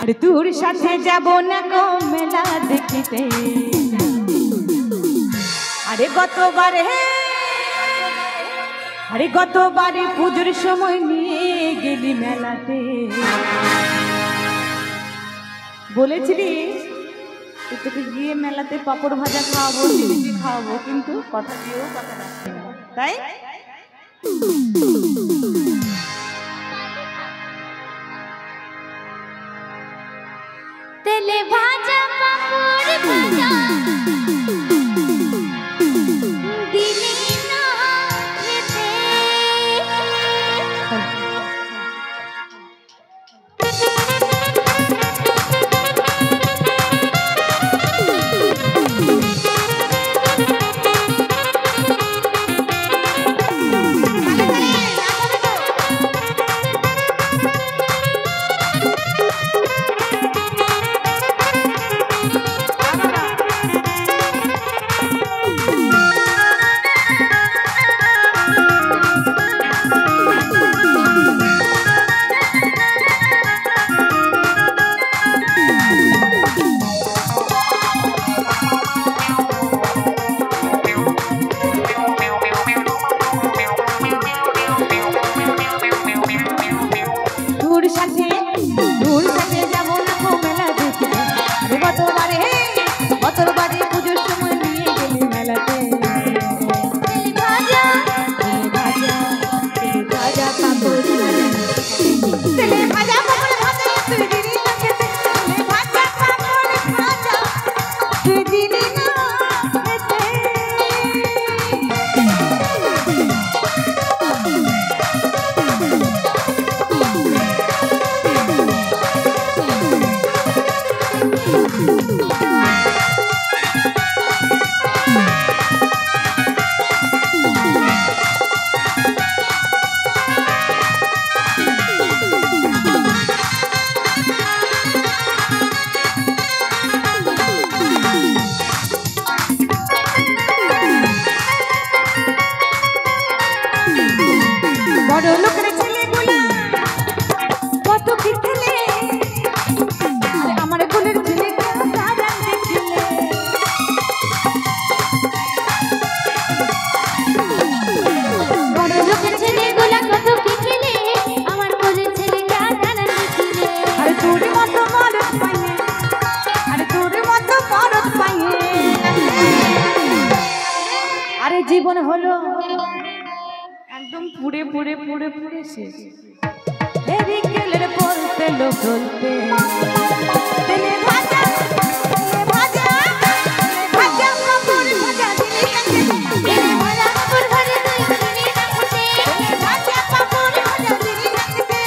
আরে তোর সাথে যাব না গো মেলা দেখিতে। আরে গতবারে পুজোর সময় নিয়ে গেলি মেলাতে, বলেছিলি তোকে গিয়ে মেলাতে পাপড় ভাজা খাওয়াবো, জিলিপি খাওয়াবো, কিন্তু কথা দিয়েও কথা রাখছি না, তাই? তেলে ভাজা পাপড় ভাজা দিলি না খেতে। গতবারে পুজোর সময় নিয়ে গেলি মেলাতে, তেলে ভাজা পাপড় ভাজা তুই দিলি না খেতে, তেলে ভাজা পাপড় ভাজা তুই দিলি না খেতে। বড় লোকের ছেলেগুলো কত কি খেলে, আরে আমার কোলের ছেলেটা দাঁড়ান দেখলে। বড় লোকের ছেলেগুলা কত কি খেলে, আমার কোলের ছেলেটা দাঁড়ান দেখলে। আরে তোর মতো মরদ পাইয়ে, আরে তোর মতো মরদ পাইয়ে, আরে জীবন হলো একদম পুড়ে পুড়ে পুড়ে পুড়ে শেষ। বিকেলের পড়তে লোক বলতে তেলে ভাজা ভাজা ভাজা পাপড় ভাজা দিলি না খেতে, তেলে ভাজা পাপড় ভাজা তুই দিলি না খেতে, ভাজা পাপড় ভাজা দিলি না খেতে।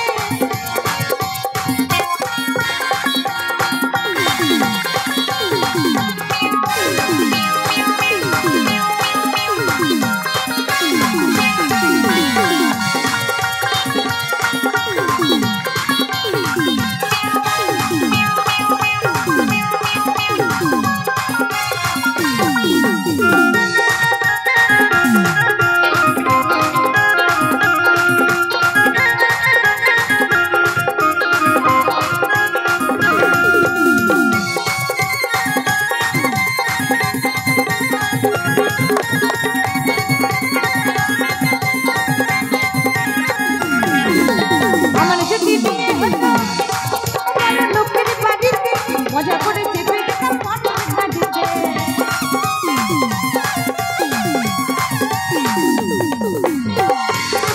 মজা করে চেপে দিতাম পাপড় ভাজিতে,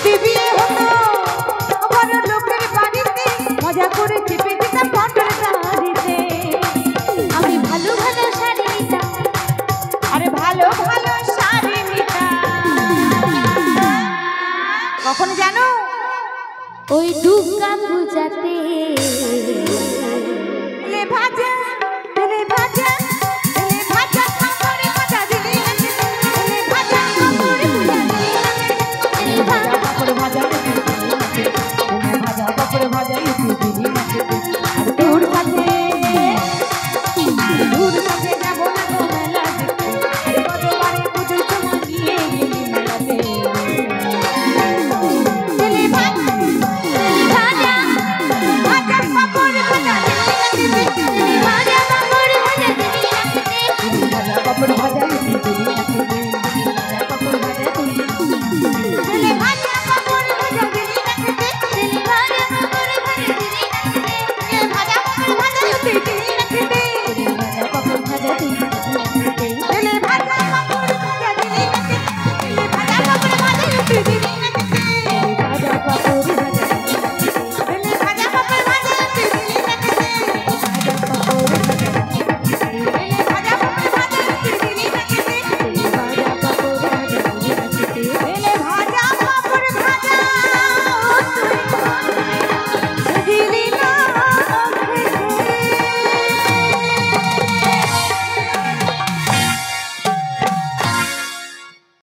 দিবি হতো বড় লোকের বাড়িতে, মজা করে চেপে দিতাম পাপড় ভাজিতে। আমি ভালো ভালো শাড়ি নিতাম, আরে ভালো ভালো শাড়ি নিতাম। কখন জানো? ওই দুর্গা পূজাতে ভাজা